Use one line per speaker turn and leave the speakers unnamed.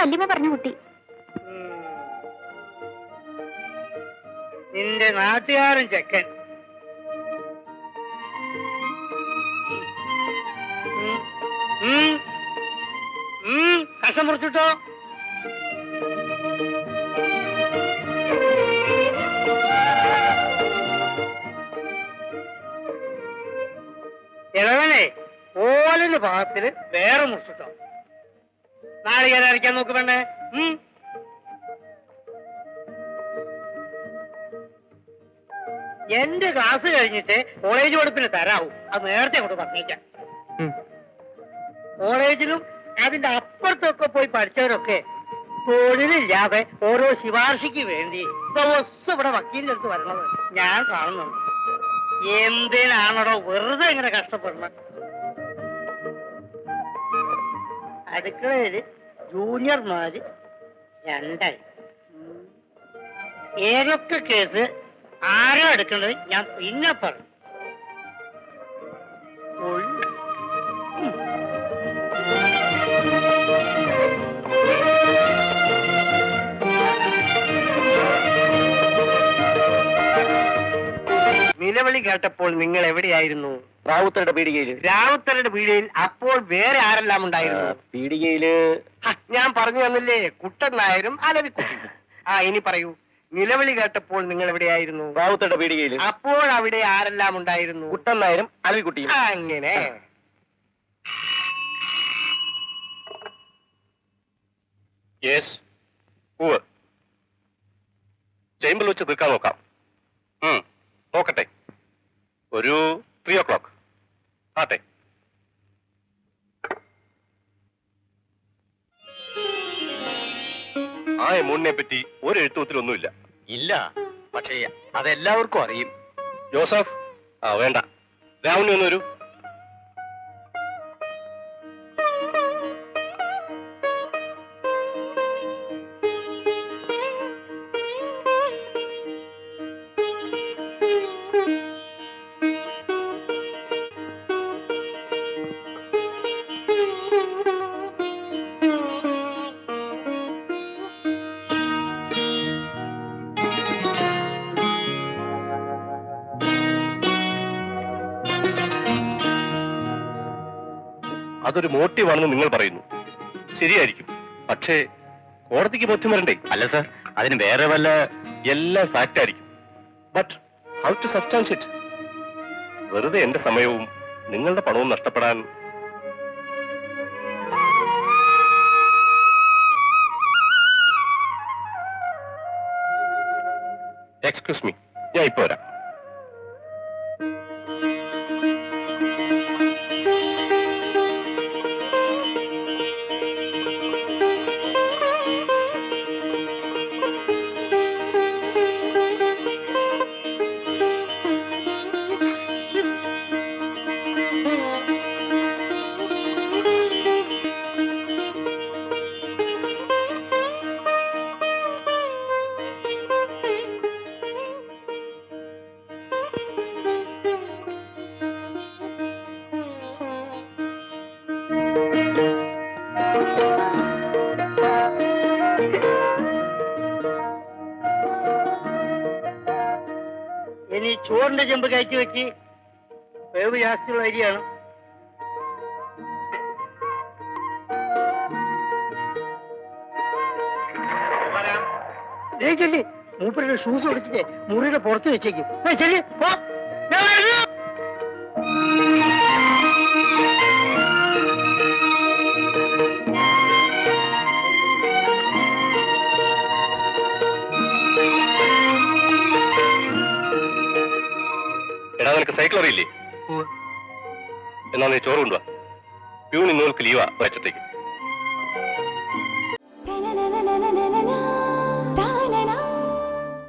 വല്യമ്മ പറഞ്ഞു കുട്ടി.
നിന്റെ നാട്ടുകാരൻ ചെക്കൻ കഷം മുറിച്ചിട്ടോ. ഇളവനെ ഓലിന് ഭാഗത്തില് വേറെ മുറിച്ചിട്ടോ. നാളികേരം അരയ്ക്കാൻ നോക്ക് വേണ്ടേ. എന്റെ ക്ലാസ് കഴിഞ്ഞിട്ട് കോളേജ് പഠിപ്പിന് തരാവും. അത് നേരത്തെ അങ്ങോട്ട് പറഞ്ഞേക്കാം. കോളേജിലും അതിന്റെ അപ്പുറത്തൊക്കെ പോയി പഠിച്ചവരൊക്കെ തൊഴിലില്ലാതെ ഓരോ ശുപാർശയ്ക്ക് വേണ്ടി ദിവസം ഇവിടെ വക്കീലിന്റെ അടുത്ത് വരണത് ഞാൻ കാണുന്നുണ്ട്. എന്തിനാണോ വെറുതെ ഇങ്ങനെ കഷ്ടപ്പെടണം? അടുക്കളയില് ജൂനിയർമാര് 2. ഏതൊക്കെ കേസ് ആരോ എടുക്കേണ്ടത് ഞാൻ പിന്നെ പറഞ്ഞു. നിലവിളി കേട്ടപ്പോൾ നിങ്ങൾ എവിടെയായിരുന്നു?
റാവുത്തരുടെ പീടികയില്.
രാവുത്തരുടെ പീടികയിൽ അപ്പോൾ വേറെ ആരെല്ലാം ഉണ്ടായിരുന്നു?
പീടികയില്
ഞാൻ പറഞ്ഞു തന്നില്ലേ, കുട്ടൻ നായരും അലവിക്കുട്ടി. ഇനി പറയൂ, നിലവിളി കേട്ടപ്പോൾ നിങ്ങൾ എവിടെയായിരുന്നു?
റാവുത്തരുടെ പീടികയില്.
അപ്പോൾ അവിടെ ആരെല്ലാം ഉണ്ടായിരുന്നു?
കുട്ടൻ നായരും അലവിക്കുട്ടിയും.
അങ്ങനെ
ചേമ്പിൽ വെച്ച് തീർക്കാൻ നോക്കാം. നോക്കട്ടെ, ഒരു 3 o'clock ആട്ടെ. ആ എമൗണ്ടിനെ പറ്റി ഒരു എഴുത്തുത്തിലൊന്നുമില്ല.
ഇല്ല, പക്ഷേ അതെല്ലാവർക്കും അറിയും.
ജോസഫ്, വേണ്ട, രാവുണ്ണി ഒന്നൊരു. അതൊരു മോട്ടീവാണെന്ന് നിങ്ങൾ പറയുന്നു. ശരിയായിരിക്കും, പക്ഷേ കോടതിക്ക് ബോധ്യം വരണ്ടേ?
അല്ല സർ, അതിന് വേറെ വല്ല...
എല്ലാം ഫാക്റ്റ് ആയിരിക്കും. But how to substantiate? വെറുതെ എന്റെ സമയവും നിങ്ങളുടെ പണവും നഷ്ടപ്പെടാൻ. എക്സ്ക്യൂസ് മീ, ഞാൻ ഇപ്പോ വരാം.
ഇനി ചോറിന്റെ ചെമ്പ് കയറ്റി വെച്ച്, വേവ് ജാസ്തിയുള്ള അരിയാണ്. മൂപ്പരുടെ ഷൂസ് കൊടുത്തിട്ട് മുറിയുടെ പുറത്ത് വെച്ചേക്കും. ശരി,
എടാ, നിനക്ക് സൈക്കിൾ അറിയില്ലേ? എന്നാ നീ ചോറ് കൊണ്ടുവാ. പ്യൂൺ ഇന്നോൾക്ക് ലീവാ വച്ചത്തേക്ക്.